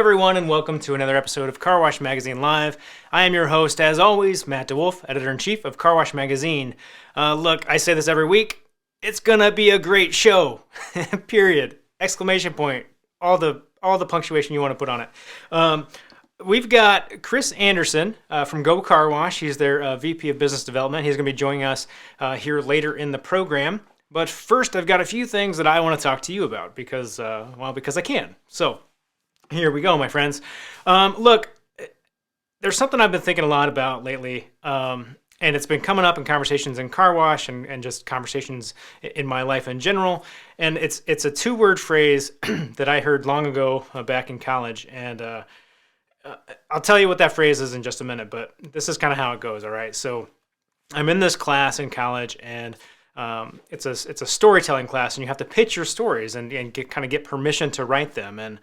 everyone, and welcome to another episode of Car Wash Magazine Live. I am your host, as always, Matt DeWolf, Editor-in-Chief of Car Wash Magazine. Look, I say this every week. It's gonna be a great show. Period. Exclamation point. All the punctuation you want to put on it. We've got Chris Andersen from Go Car Wash. He's their VP of Business Development. He's going to be joining us here later in the program. But first, I've got a few things that I want to talk to you about because I can. So here we go, my friends. Look, there's something I've been thinking a lot about lately, and it's been coming up in conversations in car wash and just conversations in my life in general. And it's a two-word phrase that I heard long ago back in college. And I'll tell you what that phrase is in just a minute, but this is kind of how it goes, all right? So I'm in this class in college, and it's a storytelling class, and you have to pitch your stories and get permission to write them. And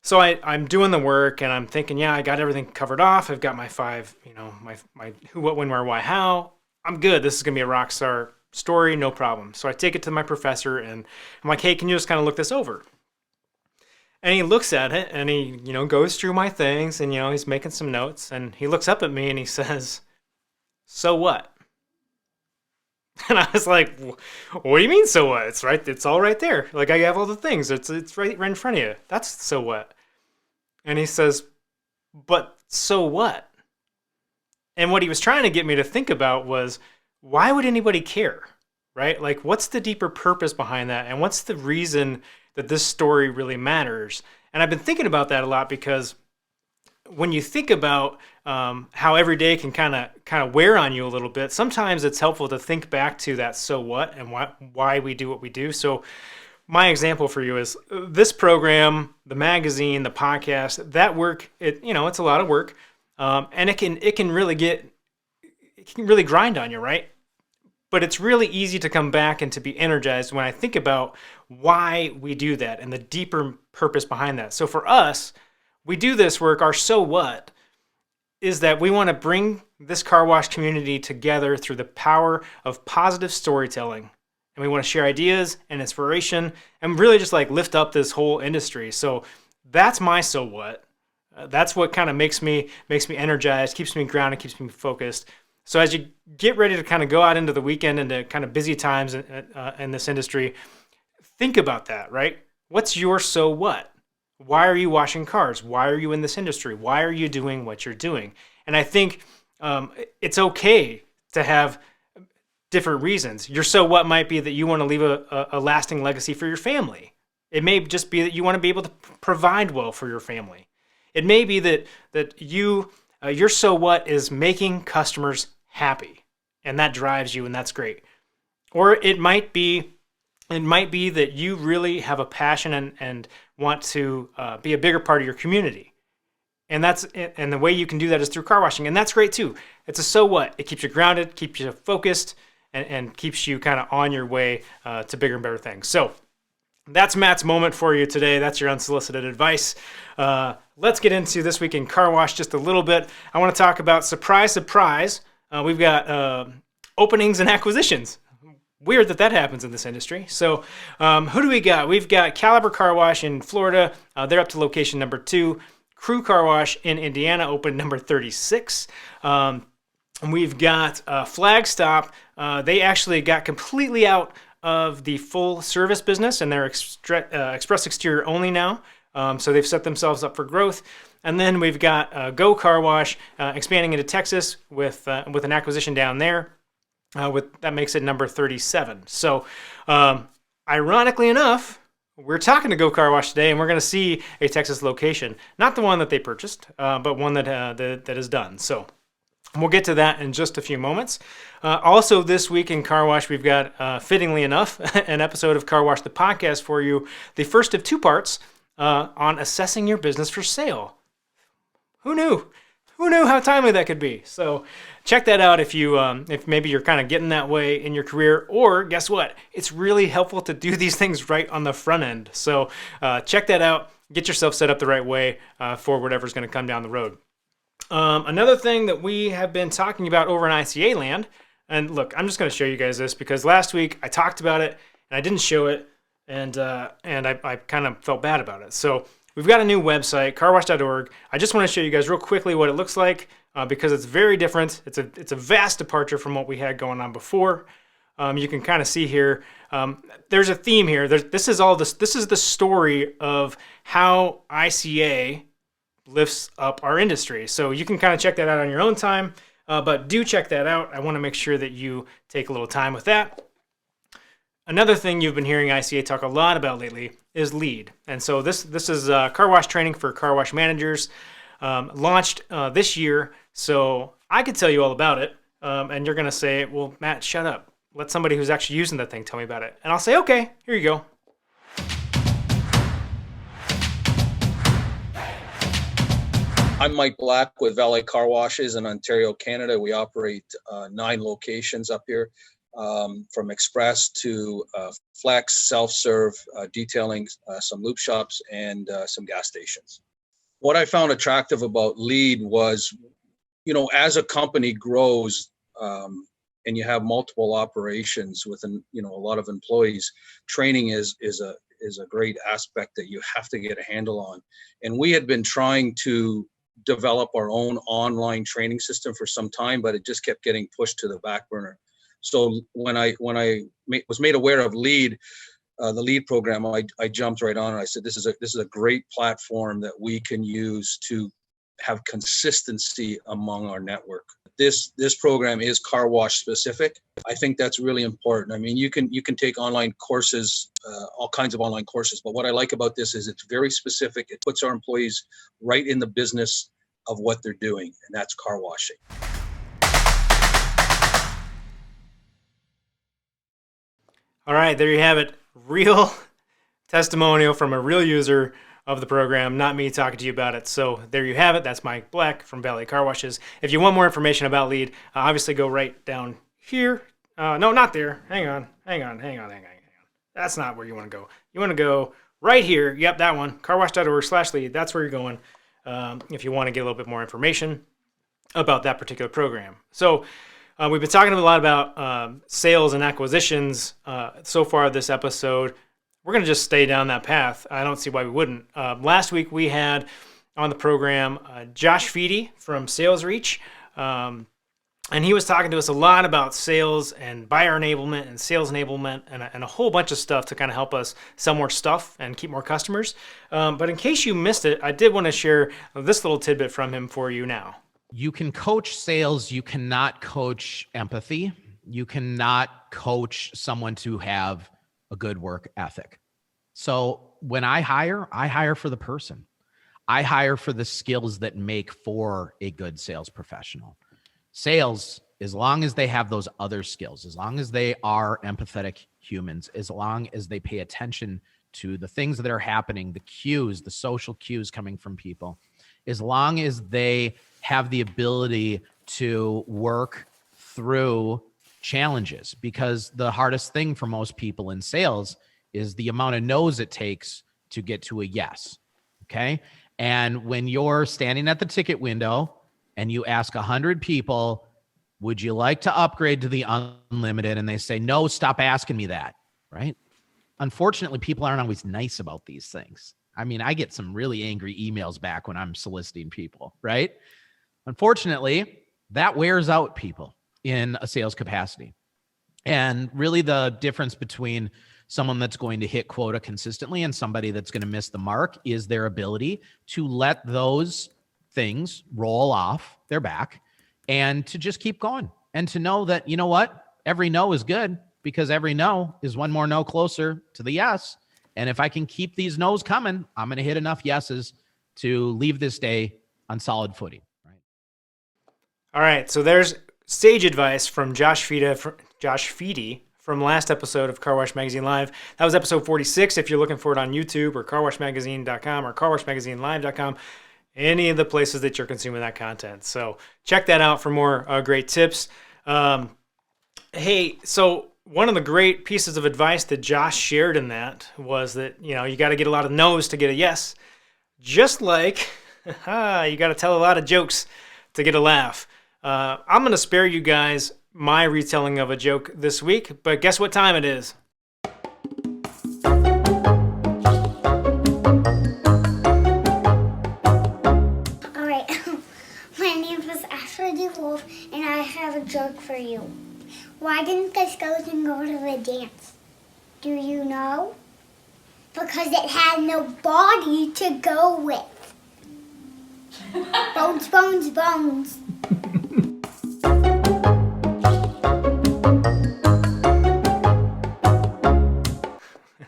so I'm doing the work, and I'm thinking, yeah, I got everything covered off. I've got my five, my who, what, when, where, why, how. I'm good. This is going to be a rock star story, no problem. So I take it to my professor, and I'm like, hey, can you just kind of look this over? And he looks at it, and he, goes through my things, and, he's making some notes, and he looks up at me, and he says, so what? And I was like, what do you mean, so what? It's right. It's all right there. Like, I have all the things. It's right in front of you. That's so what? And he says, but so what? And what he was trying to get me to think about was, why would anybody care, right? Like, what's the deeper purpose behind that? And what's the reason that this story really matters? And I've been thinking about that a lot because when you think about how every day can kind of wear on you a little bit, sometimes it's helpful to think back to that so what and why we do what we do. So my example for you is this program, the magazine, the podcast, that work, it's a lot of work, and it can really grind on you, right? But it's really easy to come back and to be energized when I think about why we do that and the deeper purpose behind that. So for us, we do this work, our so what is that we want to bring this car wash community together through the power of positive storytelling. And we want to share ideas and inspiration and really just like lift up this whole industry. So that's my so what. That's what kind of makes me energized, keeps me grounded, keeps me focused. So as you get ready to kind of go out into the weekend, into kind of busy times in this industry, think about that, right? What's your so what? Why are you washing cars? Why are you in this industry? Why are you doing what you're doing? And I think it's okay to have different reasons. Your so what might be that you want to leave a lasting legacy for your family. It may just be that you want to be able to provide well for your family. It may be that your so what is making customers happy, and that drives you, and that's great. Or it might be that you really have a passion and want to be a bigger part of your community. And the way you can do that is through car washing, and that's great too. It's a so what. It keeps you grounded, keeps you focused, and keeps you kind of on your way to bigger and better things. So that's Matt's moment for you today. That's your unsolicited advice. Let's get into this week in car wash just a little bit. I want to talk about, surprise, surprise, we've got openings and acquisitions. Weird that happens in this industry. So who do we got? We've got Caliber Car Wash in Florida. They're up to location number 2. Crew Car Wash in Indiana opened number 36. We've got Flagstop. They actually got completely out of the full service business, and they're express exterior only now. So they've set themselves up for growth. And then we've got Go Car Wash expanding into Texas with an acquisition down there. That makes it number 37. So, ironically enough, we're talking to Go Car Wash today, and we're going to see a Texas location, not the one that they purchased, but one that is done. So, we'll get to that in just a few moments. Also, this week in Car Wash, we've got, fittingly enough, an episode of Car Wash the podcast for you, the first of 2 parts on assessing your business for sale. Who knew? Who knew how timely that could be? So check that out if maybe you're kind of getting that way in your career, or guess what? It's really helpful to do these things right on the front end. So check that out. Get yourself set up the right way for whatever's going to come down the road. Another thing that we have been talking about over in ICA land, and look, I'm just going to show you guys this because last week I talked about it and I didn't show it, and I kind of felt bad about it. So we've got a new website, carwash.org. I just want to show you guys real quickly what it looks like because it's very different. It's a vast departure from what we had going on before. You can kind of see here. There's a theme here. This is the story of how ICA lifts up our industry. So you can kind of check that out on your own time. But do check that out. I want to make sure that you take a little time with that. Another thing you've been hearing ICA talk a lot about lately is LEAD. And so this is car wash training for car wash managers, launched this year. So I could tell you all about it. And you're going to say, well, Matt, shut up. Let somebody who's actually using that thing tell me about it. And I'll say, okay, here you go. I'm Mike Black with Valet Car Washes in Ontario, Canada. We operate 9 locations up here, from express to flex, self-serve, detailing, some loop shops, and some gas stations. What I found attractive about LEAD was, as a company grows and you have multiple operations with a lot of employees, training is a great aspect that you have to get a handle on. And we had been trying to develop our own online training system for some time, but it just kept getting pushed to the back burner. So when I was made aware of LEAD, the LEAD program, I jumped right on it. I said, this is a great platform that we can use to have consistency among our network. This program is car wash specific. I think that's really important. I mean, you can take online courses, all kinds of online courses, but what I like about this is it's very specific. It puts our employees right in the business of what they're doing, and that's car washing. All right, there you have it. Real testimonial from a real user of the program, not me talking to you about it. So there you have it. That's Mike Black from Valet Car Washes. If you want more information about LEAD, obviously go right down here. No, not there. Hang on. That's not where you want to go. You want to go right here. Yep, that one. carwash.org/LEAD. That's where you're going if you want to get a little bit more information about that particular program. So we've been talking a lot about sales and acquisitions so far this episode. We're going to just stay down that path. I don't see why we wouldn't. Last week we had on the program Josh Feedy from Sales Reach, and he was talking to us a lot about sales and buyer enablement and sales enablement and a whole bunch of stuff to kind of help us sell more stuff and keep more customers. But in case you missed it, I did want to share this little tidbit from him for you now. You can coach sales. You cannot coach empathy. You cannot coach someone to have a good work ethic. So when I hire for the person. I hire for the skills that make for a good sales professional. Sales, as long as they have those other skills, as long as they are empathetic humans, as long as they pay attention to the things that are happening, the cues, the social cues coming from people, as long as they have the ability to work through challenges, because the hardest thing for most people in sales is the amount of no's it takes to get to a yes. Okay. And when you're standing at the ticket window and you ask 100 people, would you like to upgrade to the unlimited? And they say, no, stop asking me that. Right. Unfortunately, people aren't always nice about these things. I mean, I get some really angry emails back when I'm soliciting people, right? Unfortunately, that wears out people in a sales capacity. And really the difference between someone that's going to hit quota consistently and somebody that's going to miss the mark is their ability to let those things roll off their back and to just keep going and to know that, you know what, every no is good because every no is one more no closer to the yes. And if I can keep these no's coming, I'm going to hit enough yeses to leave this day on solid footing. Right. All right. So there's sage advice from Josh Feedy from last episode of Car Wash Magazine Live. That was episode 46. If you're looking for it on YouTube or carwashmagazine.com or carwashmagazinelive.com, any of the places that you're consuming that content. So check that out for more great tips. Hey, so one of the great pieces of advice that Josh shared in that was that, you got to get a lot of no's to get a yes. Just like you got to tell a lot of jokes to get a laugh. I'm going to spare you guys my retelling of a joke this week, but guess what time it is? you. Why didn't the skeleton go to the dance? Do you know? Because it had no body to go with. Bones, bones, bones.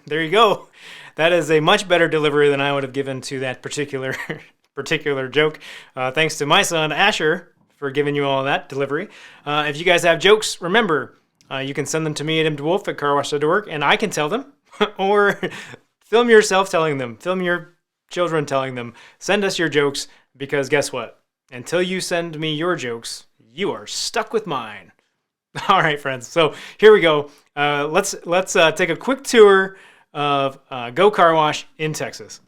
There you go. That is a much better delivery than I would have given to that particular joke. Thanks to my son Asher for giving you all that delivery. If you guys have jokes, remember you can send them to me at mdewolf@carwash.org, and I can tell them, or film yourself telling them. Film your children telling them. Send us your jokes, because guess what? Until you send me your jokes, you are stuck with mine. All right, friends. So here we go. Let's take a quick tour of Go Car Wash in Texas.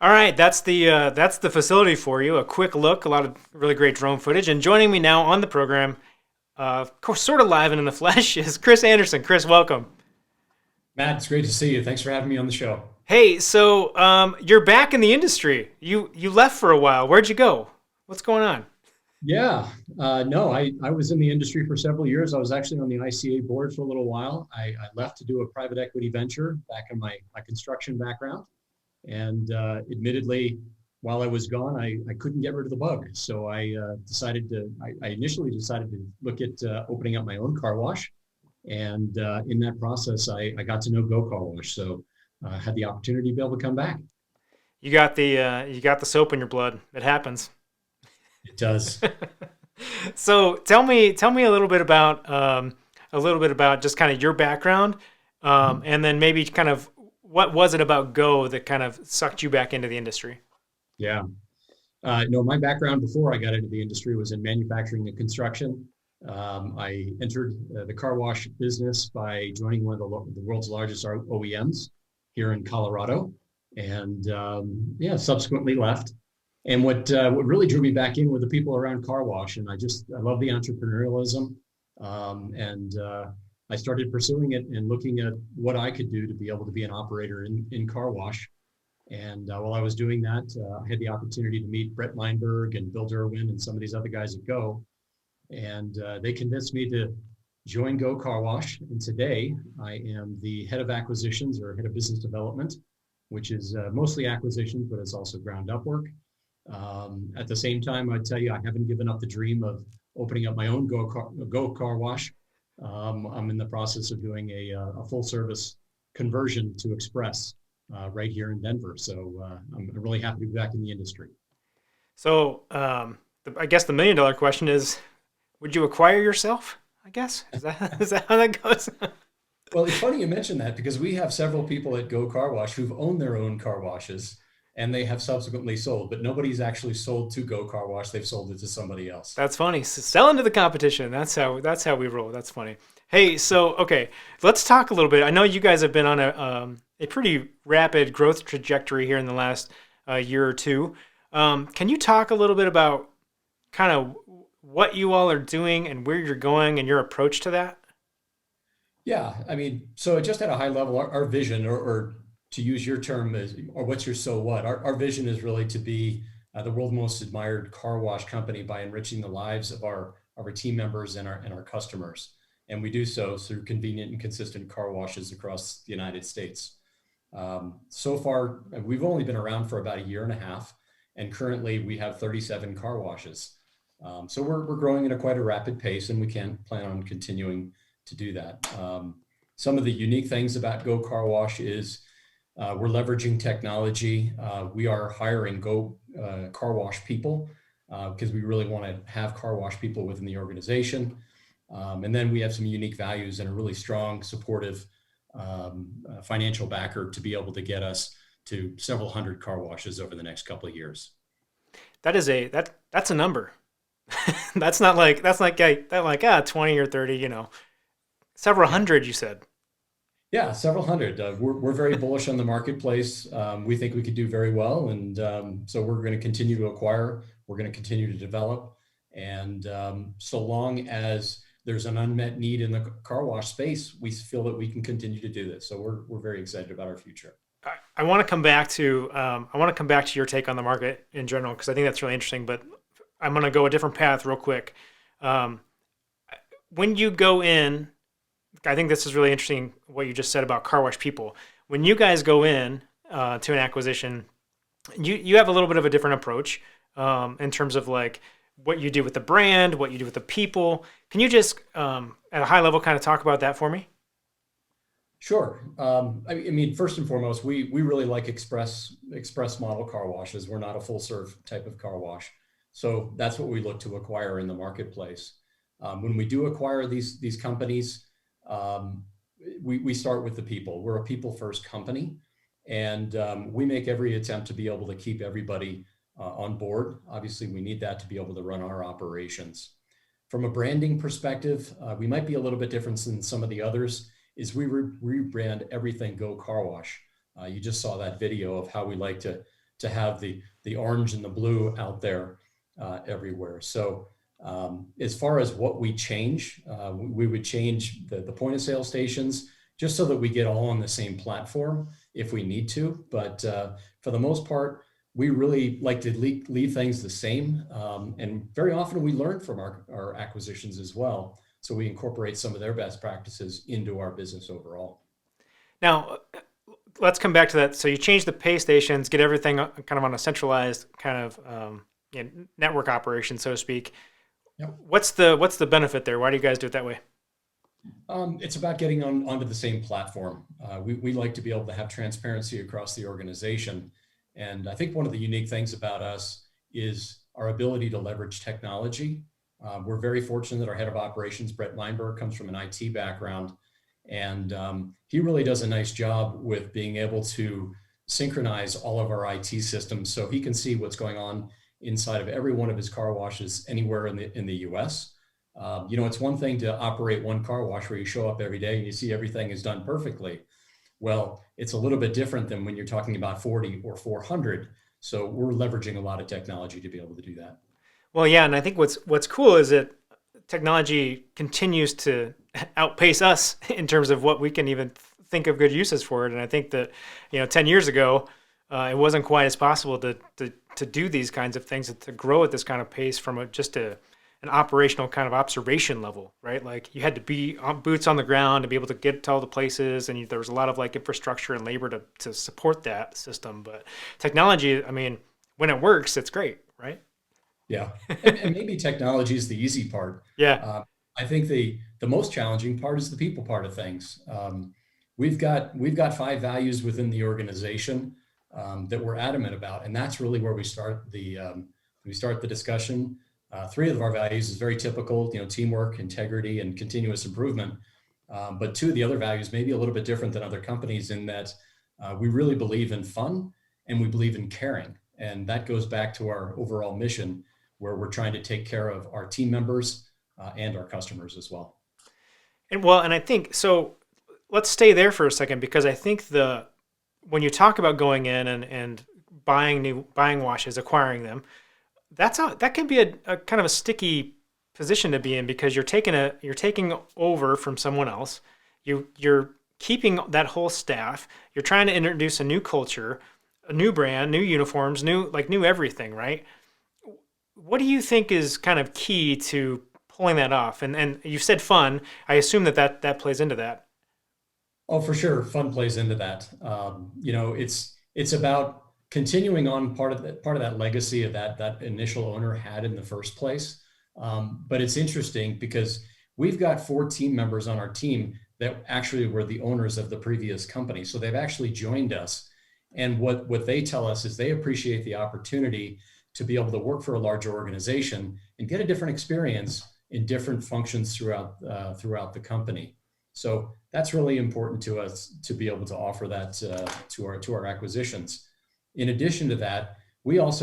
All right, that's the facility for you. A quick look, a lot of really great drone footage. And joining me now on the program, of course, sort of live and in the flesh, is Chris Andersen. Chris, welcome. Matt, it's great to see you. Thanks for having me on the show. Hey, so you're back in the industry. You left for a while. Where'd you go? What's going on? Yeah, no, I was in the industry for several years. I was actually on the ICA board for a little while. I left to do a private equity venture back in my construction background. And admittedly, while I was gone, I couldn't get rid of the bug. So I initially decided to look at opening up my own car wash. And in that process, I got to know Go Car Wash. So I had the opportunity to be able to come back. You got the soap in your blood. It happens. It does. So tell me a little bit about just kind of your background, and then maybe kind of what was it about Go that kind of sucked you back into the industry? Yeah. No, my background before I got into the industry was in manufacturing and construction. I entered the car wash business by joining one of the world's largest OEMs here in Colorado, and subsequently left. And what really drew me back in were the people around car wash, and I love the entrepreneurialism, and I started pursuing it and looking at what I could do to be able to be an operator in car wash. And while I was doing that, I had the opportunity to meet Brett Meinberg and Bill Derwin and some of these other guys at Go. And they convinced me to join Go Car Wash. And today I am the head of acquisitions, or head of business development, which is mostly acquisitions, but it's also ground up work. At the same time, I tell you, I haven't given up the dream of opening up my own Go Car Wash. I'm in the process of doing a full service conversion to Express right here in Denver. So I'm really happy to be back in the industry. So I guess the $1 million question is, would you acquire yourself? I guess is that how that goes? Well, it's funny you mentioned that, because we have several people at Go Car Wash who've owned their own car washes, and they have subsequently sold, but nobody's actually sold to Go Car Wash. They've sold it to somebody else. That's funny. So selling to the competition. That's how we roll. That's funny. Hey, so okay, let's talk a little bit. I know you guys have been on a pretty rapid growth trajectory here in the last year or two. Can you talk a little bit about kind of what you all are doing and where you're going and your approach to that? Yeah, I mean, so just at a high level, our vision, or to use your term, or what's your so what? Our vision is really to be the world's most admired car wash company by enriching the lives of our team members and our customers. And we do so through convenient and consistent car washes across the United States. So far, we've only been around for about a year and a half, and currently we have 37 car washes. So we're growing at quite a rapid pace, and we can plan on continuing to do that. Some of the unique things about Go Car Wash is We're leveraging technology. We are hiring car wash people because we really want to have car wash people within the organization. And then we have some unique values and a really strong, supportive financial backer to be able to get us to several hundred car washes over the next couple of years. That's a number. That's like 20 or 30, several hundred, you said. Yeah, several hundred. We're very bullish on the marketplace. We think we could do very well. And so we're going to continue to acquire. We're going to continue to develop. And so long as there's an unmet need in the car wash space, we feel that we can continue to do this. So we're very excited about our future. I want to come back to your take on the market in general, because I think that's really interesting. But I'm going to go a different path real quick. When you go in, I think this is really interesting what you just said about car wash people. When you guys go in to an acquisition, you have a little bit of a different approach in terms of like what you do with the brand, what you do with the people. Can you just at a high level kind of talk about that for me? Sure. I mean, first and foremost, we really like express model car washes. We're not a full serve type of car wash. So that's what we look to acquire in the marketplace. When we do acquire these companies, we start with the people. We're a people first company, and we make every attempt to be able to keep everybody on board. Obviously, we need that to be able to run our operations. From a branding perspective, we might be a little bit different than some of the others, is we rebrand everything Go Car Wash. You just saw that video of how we like to have the orange and the blue out there everywhere. So as far as what we change, we would change the point of sale stations just so that we get all on the same platform if we need to. But for the most part, we really like to leave things the same. And very often we learn from our acquisitions as well. So we incorporate some of their best practices into our business overall. Now, let's come back to that. So you change the pay stations, get everything kind of on a centralized kind of network operation, so to speak. Yep. What's the benefit there? Why do you guys do it that way? It's about getting onto the same platform. We like to be able to have transparency across the organization. And I think one of the unique things about us is our ability to leverage technology. We're very fortunate that our head of operations, Brett Weinberg, comes from an IT background. And he really does a nice job with being able to synchronize all of our IT systems so he can see what's going on inside of every one of his car washes anywhere in the US. It's one thing to operate one car wash where you show up every day and you see everything is done perfectly. Well, it's a little bit different than when you're talking about 40 or 400. So we're leveraging a lot of technology to be able to do that. Well, yeah, and I think what's cool is that technology continues to outpace us in terms of what we can even think of good uses for it. And I think that 10 years ago, it wasn't quite as possible to do these kinds of things, to grow at this kind of pace from an operational kind of observation level, right? Like you had to be boots on the ground to be able to get to all the places, and there was a lot of like infrastructure and labor to support that system. But technology, I mean, when it works, it's great, right? Yeah, and maybe technology is the easy part. Yeah, I think the most challenging part is the people part of things. We've got 5 values within the organization that we're adamant about, and that's really where we start the discussion. 3 of our values is very typical, teamwork, integrity, and continuous improvement. But 2 of the other values may be a little bit different than other companies in that we really believe in fun and we believe in caring, and that goes back to our overall mission, where we're trying to take care of our team members and our customers as well. and I think so. Let's stay there for a second, because I think when you talk about going in and buying washes, acquiring them, that can be a kind of a sticky position to be in, because you're taking over from someone else. You're keeping that whole staff. You're trying to introduce a new culture, a new brand, new uniforms, new everything, right? What do you think is kind of key to pulling that off? And you said fun. I assume that plays into that. Oh, for sure, fun plays into that. It's about continuing on part of that legacy of that initial owner had in the first place. But it's interesting because we've got 4 team members on our team that actually were the owners of the previous company. So they've actually joined us. And what they tell us is they appreciate the opportunity to be able to work for a larger organization and get a different experience in different functions throughout the company. So that's really important to us to be able to offer that to our acquisitions. In addition to that, we have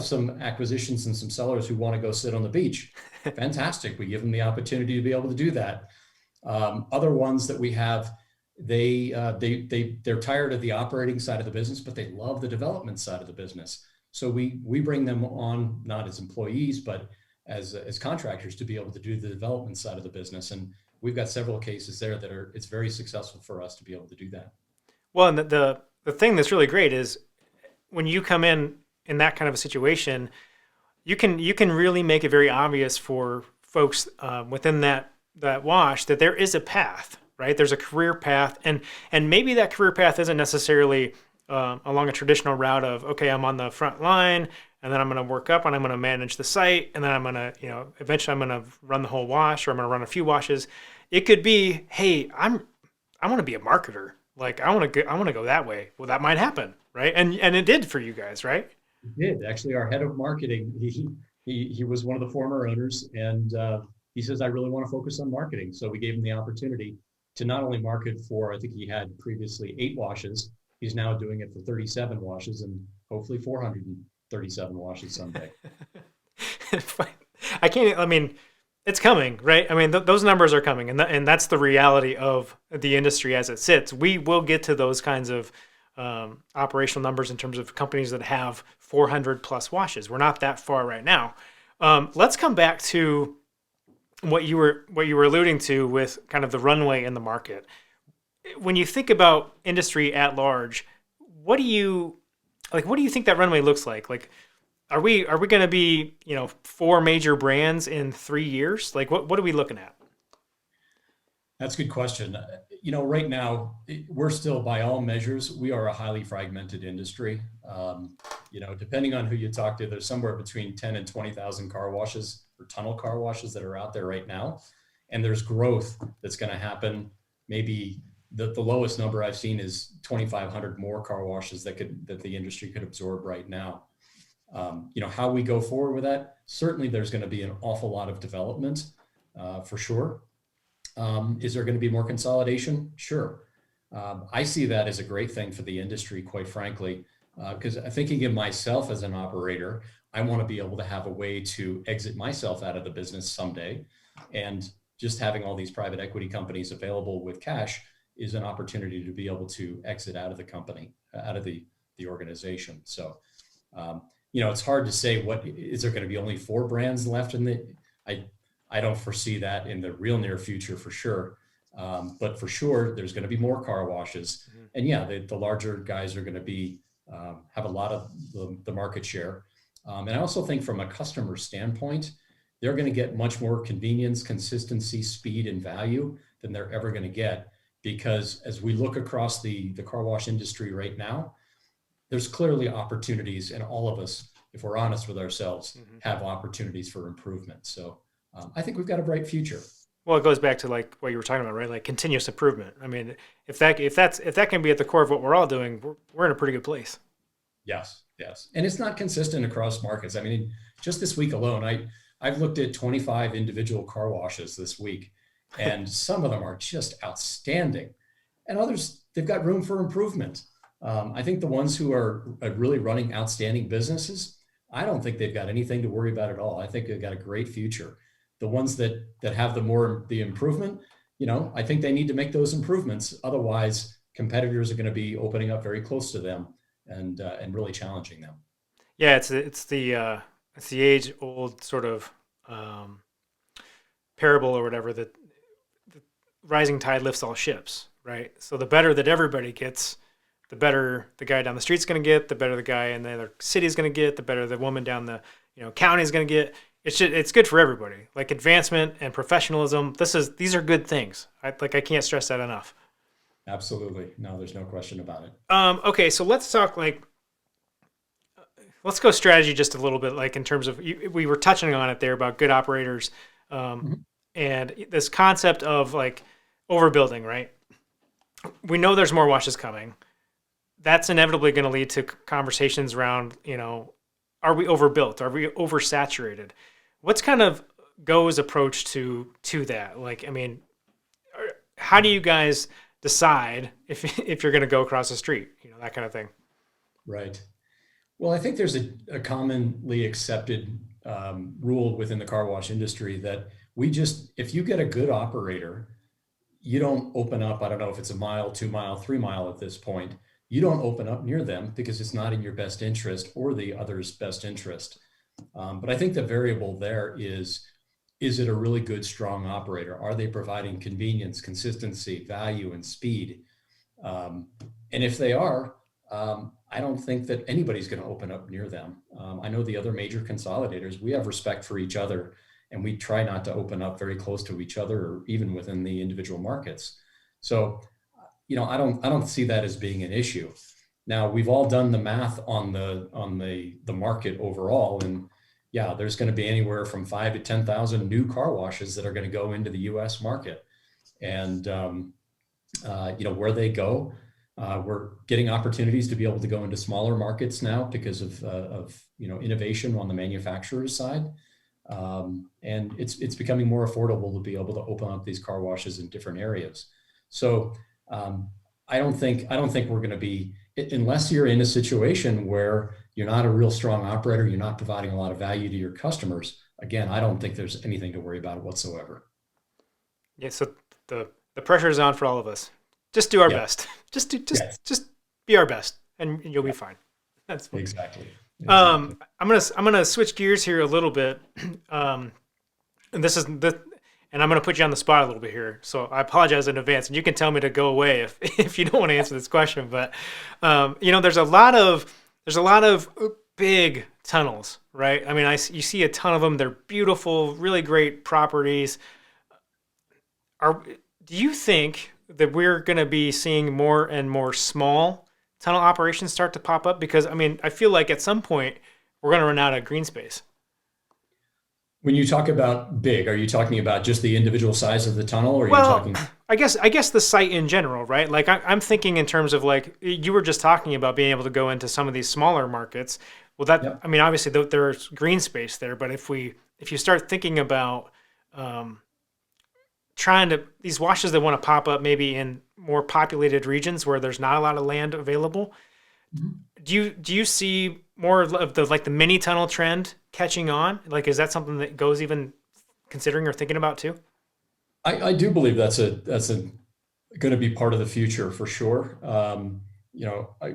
some acquisitions and some sellers who want to go sit on the beach. Fantastic. We give them the opportunity to be able to do that. Other ones that we have, they're tired of the operating side of the business, but they love the development side of the business. So we bring them on not as employees, but as contractors to be able to do the development side of the business. And we've got several cases there it's very successful for us to be able to do that. Well, and the thing that's really great is when you come in that kind of a situation, you can really make it very obvious for folks within that wash that there is a path, right? There's a career path, and maybe that career path isn't necessarily along a traditional route of, okay, I'm on the front line, and then I'm going to work up, and I'm going to manage the site, and then I'm going to, eventually I'm going to run the whole wash, or I'm going to run a few washes. It could be, hey, I want to be a marketer. Like I want to go that way. Well, that might happen, right? And it did for you guys, right? It did. Actually, our head of marketing, he was one of the former owners, and he says, I really want to focus on marketing. So we gave him the opportunity to not only market for, I think he had previously 8 washes. He's now doing it for 37 washes and hopefully 437 washes someday. It's coming, right? I mean, those numbers are coming, and that's the reality of the industry as it sits. We will get to those kinds of operational numbers in terms of companies that have 400 plus washes. We're not that far right now. Let's come back to what you were alluding to with kind of the runway in the market. When you think about industry at large, what do you think that runway looks like? Like, are we going to be 4 major brands in 3 years? Like, what are we looking at? That's a good question. Right now, we're still, by all measures, we are a highly fragmented industry. Depending on who you talk to, there's somewhere between 10 and 20,000 car washes or tunnel car washes that are out there right now. And there's growth that's going to happen. Maybe the lowest number I've seen is 2,500 more car washes that the industry could absorb right now. How we go forward with that, certainly there's going to be an awful lot of development for sure. Is there going to be more consolidation? Sure. I see that as a great thing for the industry, quite frankly, because thinking of myself as an operator, I want to be able to have a way to exit myself out of the business someday. And just having all these private equity companies available with cash is an opportunity to be able to exit out of the company, out of the organization. So, it's hard to say is there going to be only 4 brands left I don't foresee that in the real near future for sure. But for sure, there's going to be more car washes. Mm-hmm. And yeah, the larger guys are going to be, have a lot of the market share. And I also think from a customer standpoint, they're going to get much more convenience, consistency, speed, and value than they're ever going to get. Because as we look across the car wash industry right now, there's clearly opportunities, and all of us, if we're honest with ourselves, mm-hmm. have opportunities for improvement. So I think we've got a bright future. Well, it goes back to like what you were talking about, right? Like continuous improvement. I mean, if that can be at the core of what we're all doing, we're in a pretty good place. Yes. And it's not consistent across markets. I mean, just this week alone, I've looked at 25 individual car washes this week, and some of them are just outstanding. And others, they've got room for improvement. I think the ones who are really running outstanding businesses, I don't think they've got anything to worry about at all. I think they've got a great future. The ones that have the improvement, I think they need to make those improvements. Otherwise, competitors are going to be opening up very close to them and really challenging them. Yeah, it's the age-old sort of parable or whatever that the rising tide lifts all ships, right? So the better that everybody gets, the better the guy down the street's going to get, the better the guy in the other city is going to get, the better the woman down the county is going to get. It's good for everybody. Like advancement and professionalism. These are good things. I can't stress that enough. Absolutely. No, there's no question about it. Okay, so let's talk let's go strategy just a little bit, like in terms of, we were touching on it there about good operators, mm-hmm. and this concept of like overbuilding, right? We know there's more washes coming. That's inevitably going to lead to conversations around, are we overbuilt? Are we oversaturated? What's kind of Go's approach to that? Like, I mean, how do you guys decide if you're going to go across the street? That kind of thing. Right. Well, I think there's a commonly accepted rule within the car wash industry that if you get a good operator, you don't open up, I don't know if it's a mile, 2 mile, 3 mile at this point, you don't open up near them because it's not in your best interest or the other's best interest. But I think the variable there is it a really good, strong operator? Are they providing convenience, consistency, value, and speed? And if they are, I don't think that anybody's going to open up near them. I know the other major consolidators, we have respect for each other, and we try not to open up very close to each other or even within the individual markets. So, I don't see that as being an issue. Now, we've all done the math on the market overall, and yeah, there's going to be anywhere from 5 to 10,000 new car washes that are going to go into the U.S. market, and where they go, we're getting opportunities to be able to go into smaller markets now because of innovation on the manufacturer's side, and it's becoming more affordable to be able to open up these car washes in different areas. So I don't think we're going to be, unless you're in a situation where you're not a real strong operator, you're not providing a lot of value to your customers. Again, I don't think there's anything to worry about whatsoever. Yeah. So the pressure is on for all of us. Just do our best. Just be our best, and you'll be fine. That's fine. Exactly. I'm gonna switch gears here a little bit, and and I'm gonna put you on the spot a little bit here. So I apologize in advance, and you can tell me to go away if you don't want to answer this question. But there's a lot of big tunnels, right? I mean, you see a ton of them. They're beautiful, really great properties. Do you think that we're going to be seeing more and more small tunnel operations start to pop up? Because, I mean, I feel like at some point we're going to run out of green space. When you talk about big, are you talking about just the individual size of the tunnel, or are you talking? I guess the site in general, right? Like I'm thinking in terms of, like, you were just talking about being able to go into some of these smaller markets. Well, Yep. I mean, obviously there's green space there, but if you start thinking about these washes that want to pop up maybe in more populated regions where there's not a lot of land available, Mm-hmm. do you see more of the mini tunnel trend catching on? Like, is that something that Go's even considering or thinking about too? I do believe that's going to be part of the future for sure.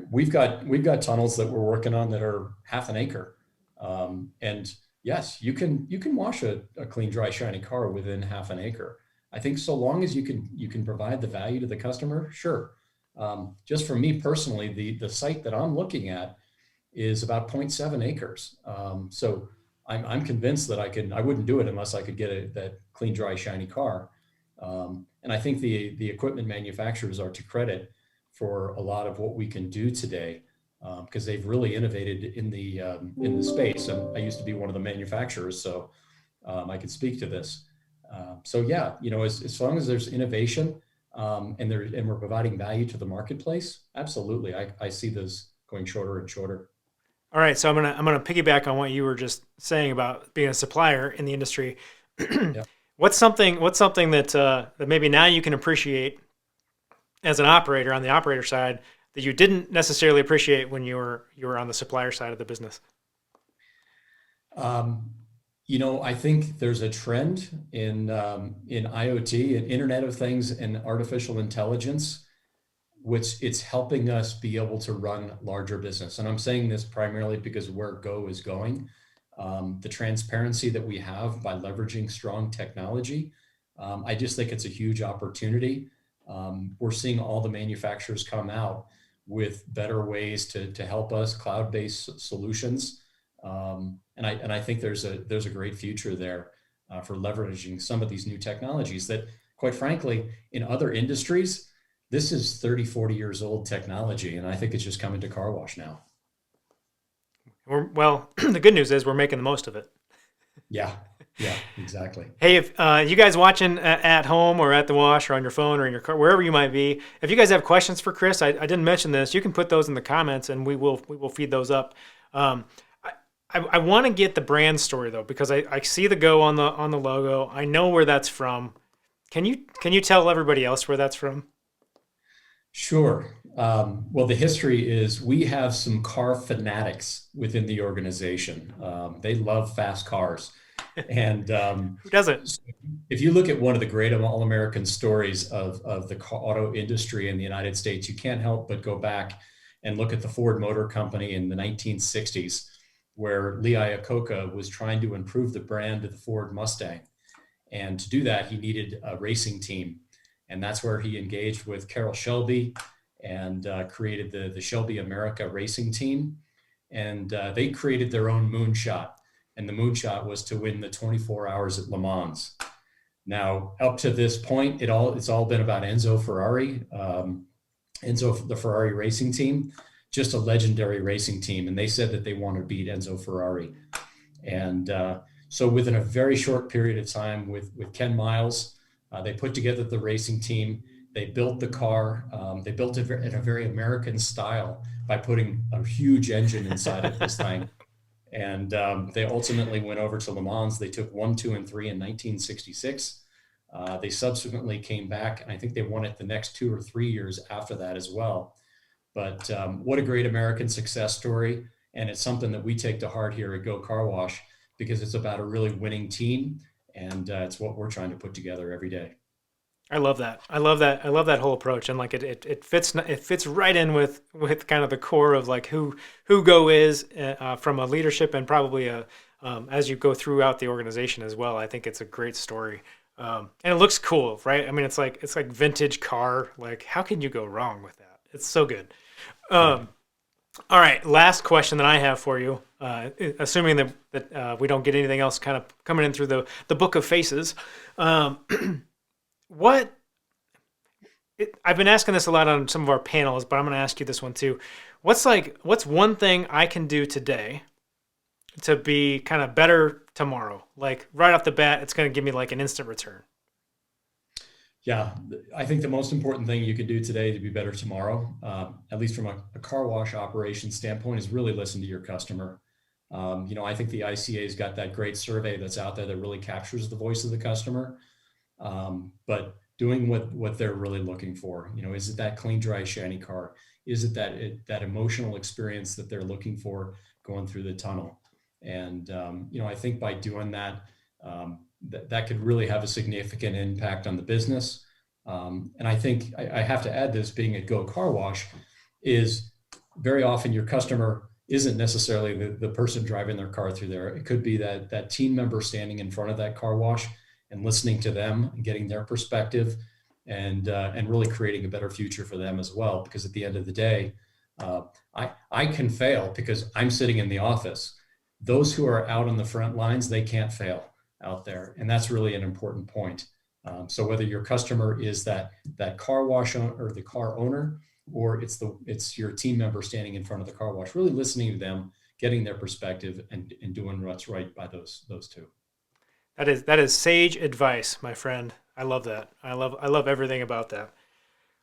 We've got tunnels that we're working on that are half an acre, and yes, you can wash a clean, dry, shiny car within half an acre. I think so long as you can provide the value to the customer, sure. Just for me personally, the site that I'm looking at is about 0.7 acres. So I'm convinced that I wouldn't do it unless I could get that clean, dry, shiny car. And I think the equipment manufacturers are to credit for a lot of what we can do today, because they've really innovated in the space. And I used to be one of the manufacturers, so I can speak to this. So yeah, as long as there's innovation, and we're providing value to the marketplace, absolutely, I see those going shorter and shorter. All right, so I'm gonna piggyback on what you were just saying about being a supplier in the industry. Yeah. What's something that maybe now you can appreciate as an operator on the operator side that you didn't necessarily appreciate when you were on the supplier side of the business? I think there's a trend in IoT and Internet of Things and artificial intelligence, which it's helping us be able to run larger business. And I'm saying this primarily because where Go is going, the transparency that we have by leveraging strong technology, I just think it's a huge opportunity. We're seeing all the manufacturers come out with better ways to help us, cloud-based solutions. And I think there's a great future there for leveraging some of these new technologies that, quite frankly, in other industries, this is 30, 40 years old technology. And I think it's just coming to car wash now. The good news is we're making the most of it. Yeah. Yeah, exactly. Hey, if you guys watching at home or at the wash or on your phone or in your car, wherever you might be, if you guys have questions for Chris, I didn't mention this, you can put those in the comments and we will feed those up. I want to get the brand story though, because I see the Go on the logo. I know where that's from. Can you tell everybody else where that's from? Sure. Well, the history is we have some car fanatics within the organization. They love fast cars. And Who doesn't? if you look at one of the great all-American stories of the auto industry in the United States, you can't help but go back and look at the Ford Motor Company in the 1960s, where Lee Iacocca was trying to improve the brand of the Ford Mustang. And to do that, he needed a racing team. And that's where he engaged with Caroll Shelby and created the Shelby America racing team. And they created their own moonshot. And the moonshot was to win the 24 hours at Le Mans. Now, up to this point, it's all been about Enzo Ferrari. Enzo, the Ferrari racing team, just a legendary racing team. And they said that they want to beat Enzo Ferrari. And so within a very short period of time with Ken Miles, they put together the racing team. They built the car. They built it in a very American style by putting a huge engine inside of this thing. And they ultimately went over to Le Mans. They took 1, 2, and 3 in 1966. They subsequently came back, and I think they won it the next 2 or 3 years after that as well. But what a great American success story. And it's something that we take to heart here at Go Car Wash, because it's about a really winning team. And it's what we're trying to put together every day. I love that. I love that whole approach, and like it fits right in with kind of the core of like who Go is from a leadership and probably as you go throughout the organization as well. I think it's a great story, and it looks cool, right? I mean, it's like vintage car. Like, how can you go wrong with that? It's so good. All right, last question that I have for you, assuming that we don't get anything else kind of coming in through the book of faces. I've been asking this a lot on some of our panels, but I'm going to ask you this one too. What's one thing I can do today to be kind of better tomorrow? Like right off the bat, it's going to give me like an instant return. Yeah, I think the most important thing you can do today to be better tomorrow, at least from a car wash operation standpoint, is really listen to your customer. I think the ICA's got that great survey that's out there that really captures the voice of the customer. But doing what they're really looking for, is it that clean, dry, shiny car? Is it that emotional experience that they're looking for going through the tunnel? And, I think by doing that, that could really have a significant impact on the business. And I think I have to add this, being at Go Car Wash, is very often your customer isn't necessarily the person driving their car through there. It could be that team member standing in front of that car wash and listening to them and getting their perspective and really creating a better future for them as well. Because at the end of the day, I can fail because I'm sitting in the office. Those who are out on the front lines, they can't fail out there. And that's really an important point. So whether your customer is that car wash owner or the car owner, or it's your team member standing in front of the car wash, really listening to them, getting their perspective and doing what's right by those two. That is sage advice, my friend. I love that. I love everything about that.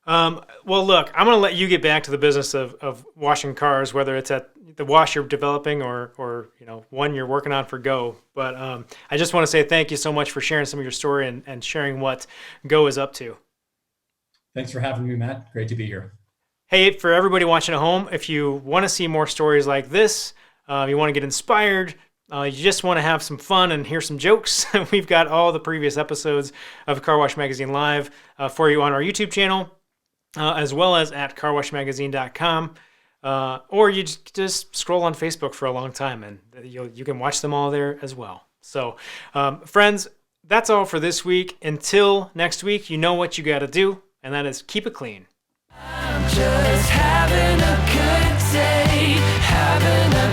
Well, look, I'm going to let you get back to the business of washing cars, whether it's at the wash you're developing or one you're working on for Go. But I just want to say thank you so much for sharing some of your story and sharing what Go is up to. Thanks for having me, Matt. Great to be here. Hey, for everybody watching at home, if you want to see more stories like this, you want to get inspired, you just want to have some fun and hear some jokes, we've got all the previous episodes of Car Wash Magazine Live for you on our YouTube channel, as well as at carwashmagazine.com. Or you just scroll on Facebook for a long time, and you can watch them all there as well. So, friends, that's all for this week. Until next week, you know what you got to do, and that is keep it clean. I'm just having a good day, having a